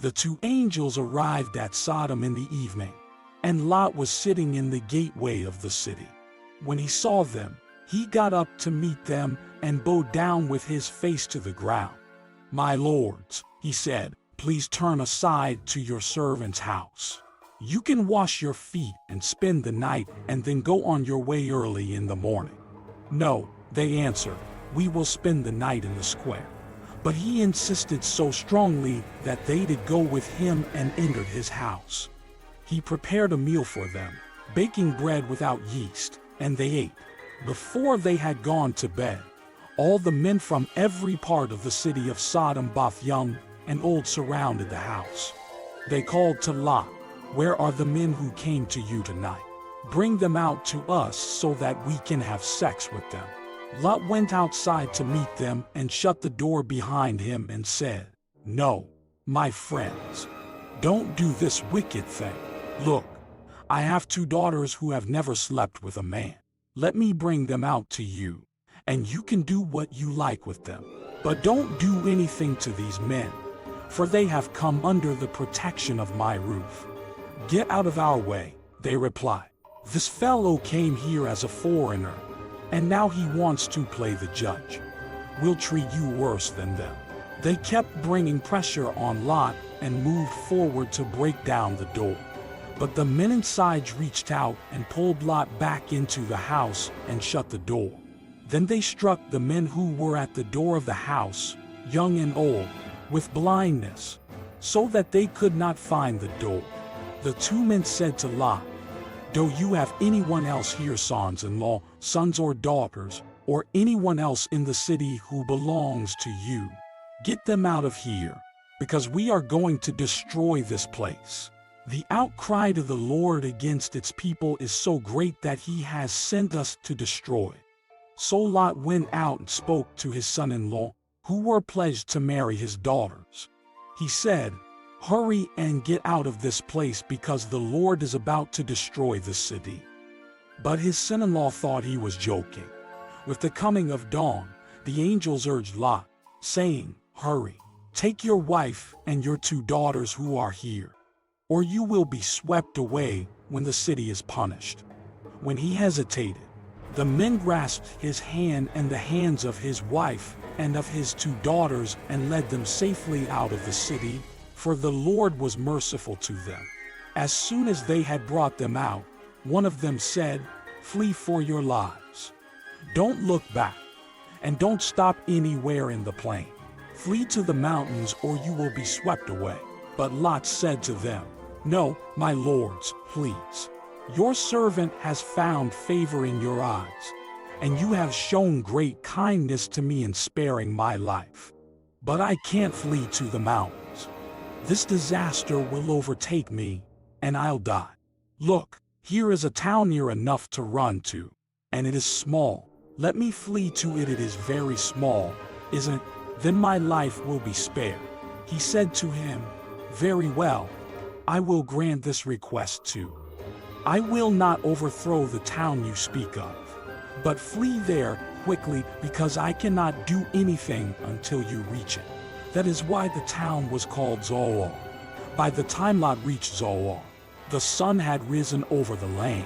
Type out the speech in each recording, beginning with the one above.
The two angels arrived at Sodom in the evening, and Lot was sitting in the gateway of the city. When he saw them, he got up to meet them and bowed down with his face to the ground. "My lords," he said, "please turn aside to your servant's house. You can wash your feet and spend the night and then go on your way early in the morning." "No," they answered, "we will spend the night in the square." But he insisted so strongly that they did go with him and entered his house. He prepared a meal for them, baking bread without yeast, and they ate. Before they had gone to bed, all the men from every part of the city of Sodom, both young and old, surrounded the house. They called to Lot, "Where are the men who came to you tonight? Bring them out to us so that we can have sex with them." Lot went outside to meet them and shut the door behind him and said, "No, my friends, don't do this wicked thing. Look, I have two daughters who have never slept with a man. Let me bring them out to you, and you can do what you like with them. But don't do anything to these men, for they have come under the protection of my roof." "Get out of our way," they replied. "This fellow came here as a foreigner, and now he wants to play the judge. We'll treat you worse than them." They kept bringing pressure on Lot and moved forward to break down the door. But the men inside reached out and pulled Lot back into the house and shut the door. Then they struck the men who were at the door of the house, young and old, with blindness, so that they could not find the door. The two men said to Lot, "Do you have anyone else here, sons-in-law, sons or daughters, or anyone else in the city who belongs to you? Get them out of here, because we are going to destroy this place. The outcry to the Lord against its people is so great that he has sent us to destroy." So Lot went out and spoke to his son-in-law, who were pledged to marry his daughters. He said, "Hurry and get out of this place, because the Lord is about to destroy the city." But his son-in-law thought he was joking. With the coming of dawn, the angels urged Lot, saying, "Hurry, take your wife and your two daughters who are here, or you will be swept away when the city is punished." When he hesitated, the men grasped his hand and the hands of his wife and of his two daughters and led them safely out of the city, for the Lord was merciful to them. As soon as they had brought them out, one of them said, "Flee for your lives. Don't look back, and don't stop anywhere in the plain. Flee to the mountains, or you will be swept away." But Lot said to them, "No, my lords, please. Your servant has found favor in your eyes, and you have shown great kindness to me in sparing my life. But I can't flee to the mountains. This disaster will overtake me, and I'll die. Look, here is a town near enough to run to, and it is small. Let me flee to it. It is very small, isn't it? Then my life will be spared." He said to him, "Very well, I will grant this request too. I will not overthrow the town you speak of, but flee there quickly, because I cannot do anything until you reach it." That is why the town was called Zoar. By the time Lot reached Zoar, the sun had risen over the land.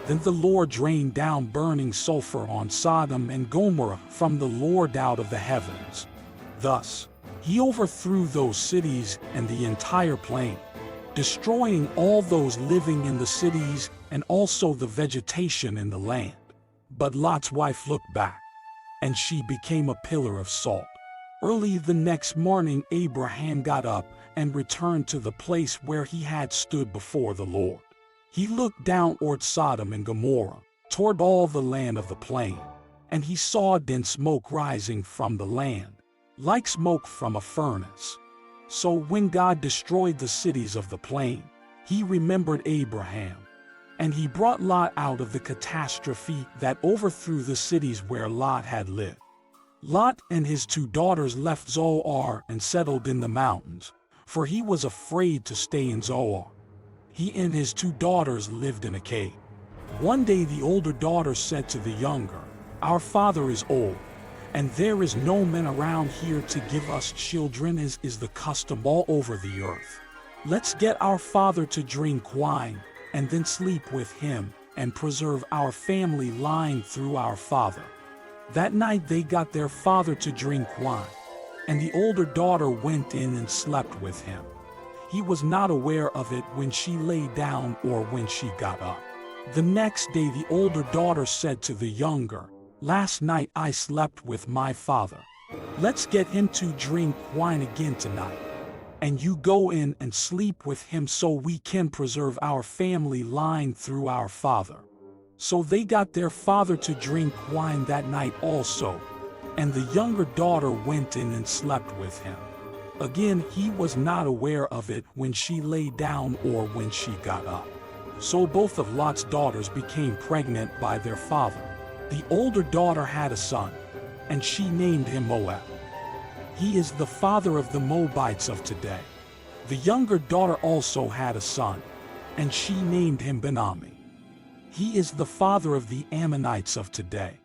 Then the Lord rained down burning sulfur on Sodom and Gomorrah from the Lord out of the heavens. Thus, he overthrew those cities and the entire plain, destroying all those living in the cities and also the vegetation in the land. But Lot's wife looked back, and she became a pillar of salt. Early the next morning, Abraham got up and returned to the place where he had stood before the Lord. He looked down toward Sodom and Gomorrah, toward all the land of the plain, and he saw dense smoke rising from the land, like smoke from a furnace. So when God destroyed the cities of the plain, he remembered Abraham, and he brought Lot out of the catastrophe that overthrew the cities where Lot had lived. Lot and his two daughters left Zoar and settled in the mountains, for he was afraid to stay in Zoar. He and his two daughters lived in a cave. One day the older daughter said to the younger, "Our father is old, And there is no man around here to give us children, as is the custom all over the earth. Let's get our father to drink wine, and then sleep with him, and preserve our family line through our father." That night they got their father to drink wine, and the older daughter went in and slept with him. He was not aware of it when she lay down or when she got up. The next day the older daughter said to the younger, "Last night I slept with my father. Let's get him to drink wine again tonight. And you go in and sleep with him so we can preserve our family line through our father." So they got their father to drink wine that night also, and the younger daughter went in and slept with him. Again, he was not aware of it when she lay down or when she got up. So both of Lot's daughters became pregnant by their father. The older daughter had a son, and she named him Moab. He is the father of the Moabites of today. The younger daughter also had a son, and she named him Ben-Ammi. He is the father of the Ammonites of today.